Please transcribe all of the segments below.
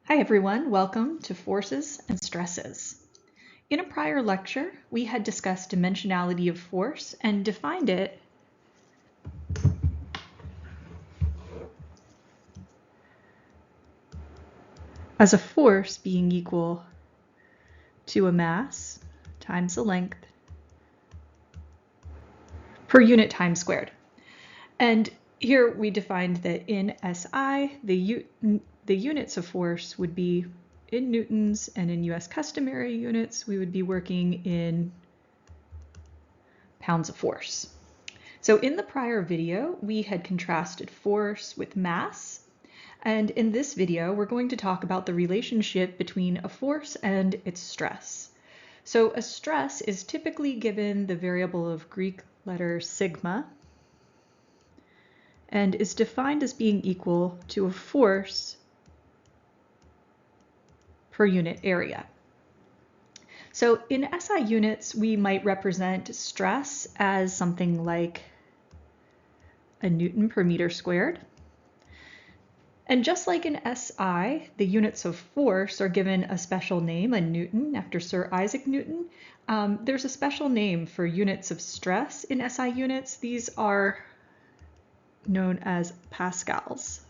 Hi everyone, welcome to Forces and Stresses. In a prior lecture, we had discussed dimensionality of force and defined it as a force being equal to a mass times the length per unit time squared. And here we defined that in SI, the units of force would be in newtons, and in U.S. customary units, we would be working in pounds of force. So in the prior video, we had contrasted force with mass. And in this video, we're going to talk about the relationship between a force and its stress. So a stress is typically given the variable of Greek letter sigma and is defined as being equal to a force per unit area. So in SI units, we might represent stress as something like a Newton per meter squared. And just like in SI, the units of force are given a special name, a Newton, after Sir Isaac Newton. There's a special name for units of stress in SI units. These are known as pascals.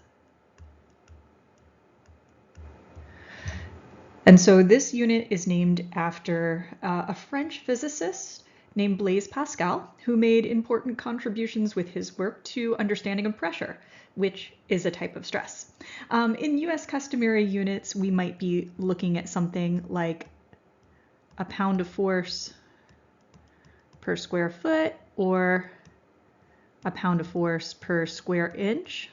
And so this unit is named after a French physicist named Blaise Pascal, who made important contributions with his work to understanding of pressure, which is a type of stress. In U.S. customary units, we might be looking at something like a pound of force per square foot or a pound of force per square inch.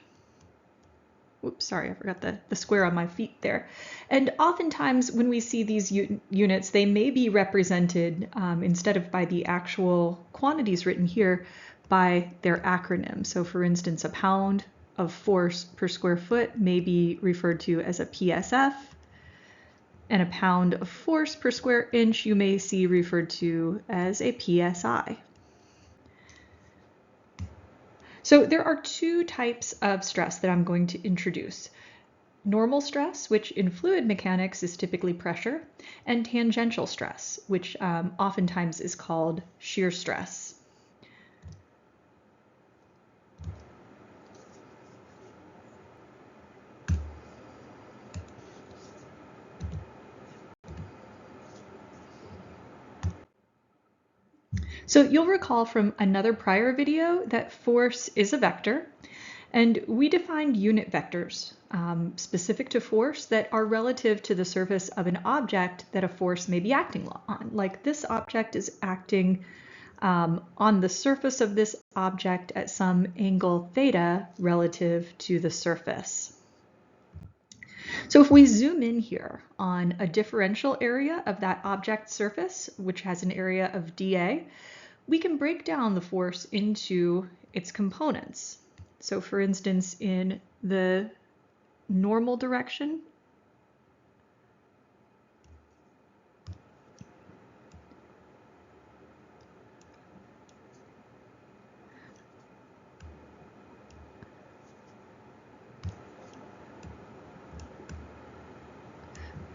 Oops, sorry, I forgot the square on my feet there. And oftentimes when we see these units, they may be represented instead of by the actual quantities written here by their acronym. So for instance, a pound of force per square foot may be referred to as a PSF, and a pound of force per square inch you may see referred to as a PSI. So there are two types of stress that I'm going to introduce. Normal stress, which in fluid mechanics is typically pressure, and tangential stress, which oftentimes is called shear stress. So you'll recall from another prior video that force is a vector, and we defined unit vectors specific to force that are relative to the surface of an object that a force may be acting on. Like this object is acting on the surface of this object at some angle theta relative to the surface. So if we zoom in here on a differential area of that object surface, which has an area of dA, we can break down the force into its components. So for instance, in the normal direction,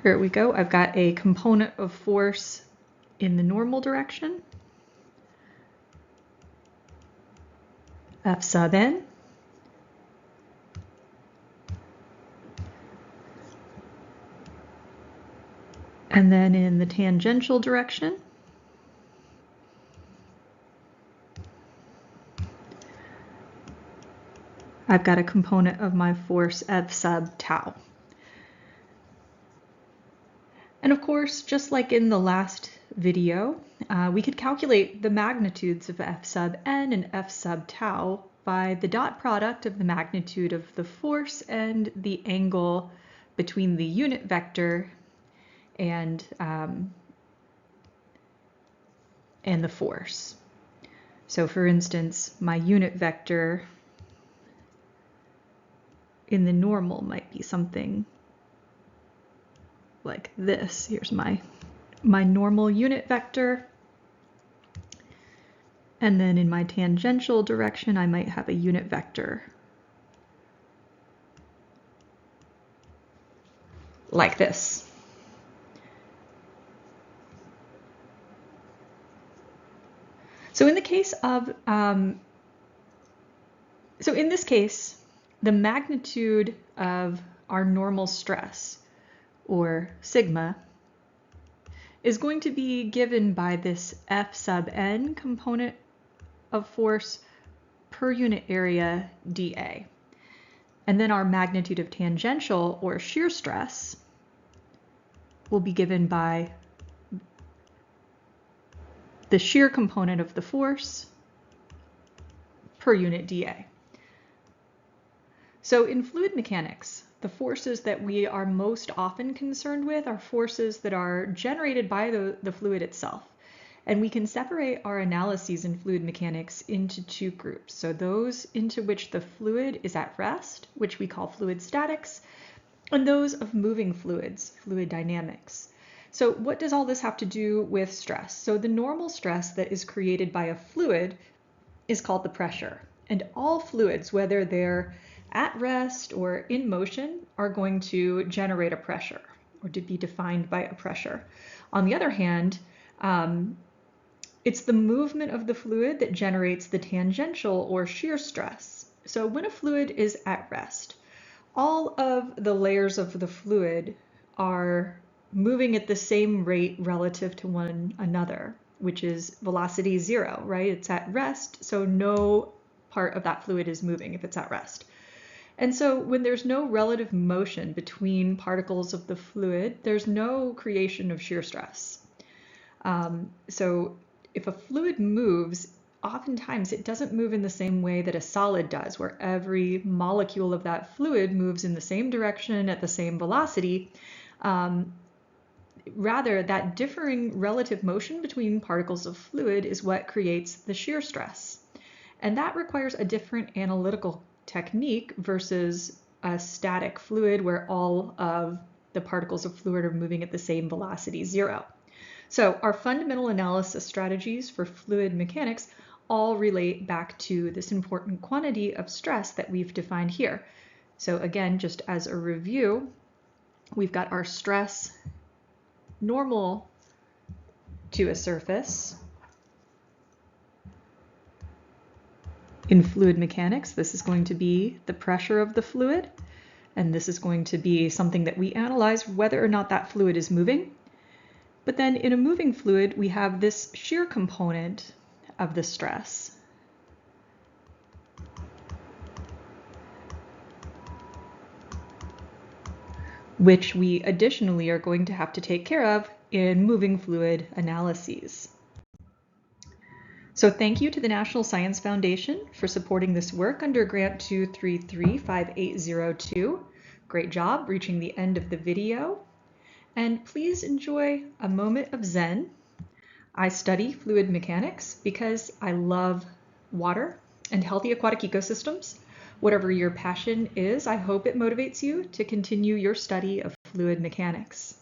here we go. I've got a component of force in the normal direction, F sub n. And then in the tangential direction, I've got a component of my force F sub tau. And of course, just like in the last video, we could calculate the magnitudes of F sub n and F sub tau by the dot product of the magnitude of the force and the angle between the unit vector and the force. So for instance, my unit vector in the normal might be something like this. Here's my normal unit vector. And then in my tangential direction, I might have a unit vector like this. So in the case of, so in this case, the magnitude of our normal stress, or sigma, is going to be given by this F sub n component of force per unit area dA. And then our magnitude of tangential or shear stress will be given by the shear component of the force per unit dA. So in fluid mechanics, the forces that we are most often concerned with are forces that are generated by the fluid itself. And we can separate our analyses in fluid mechanics into two groups. So those into which the fluid is at rest, which we call fluid statics, and those of moving fluids, fluid dynamics. So what does all this have to do with stress? So the normal stress that is created by a fluid is called the pressure. And all fluids, whether they're at rest or in motion, are going to generate a pressure or to be defined by a pressure. On the other hand, it's the movement of the fluid that generates the tangential or shear stress. So when a fluid is at rest, all of the layers of the fluid are moving at the same rate relative to one another, which is velocity 0, right? It's at rest, so no part of that fluid is moving if it's at rest. And so when there's no relative motion between particles of the fluid, there's no creation of shear stress. So if a fluid moves, oftentimes it doesn't move in the same way that a solid does, where every molecule of that fluid moves in the same direction at the same velocity. Rather, that differing relative motion between particles of fluid is what creates the shear stress. And that requires a different analytical technique versus a static fluid where all of the particles of fluid are moving at the same velocity 0. So our fundamental analysis strategies for fluid mechanics all relate back to this important quantity of stress that we've defined here. So again, just as a review, we've got our stress normal to a surface. In fluid mechanics, this is going to be the pressure of the fluid, and this is going to be something that we analyze whether or not that fluid is moving. But then in a moving fluid, we have this shear component of the stress. Which we additionally are going to have to take care of in moving fluid analyses. So thank you to the National Science Foundation for supporting this work under Grant 2335802. Great job reaching the end of the video. And please enjoy a moment of Zen. I study fluid mechanics because I love water and healthy aquatic ecosystems. Whatever your passion is, I hope it motivates you to continue your study of fluid mechanics.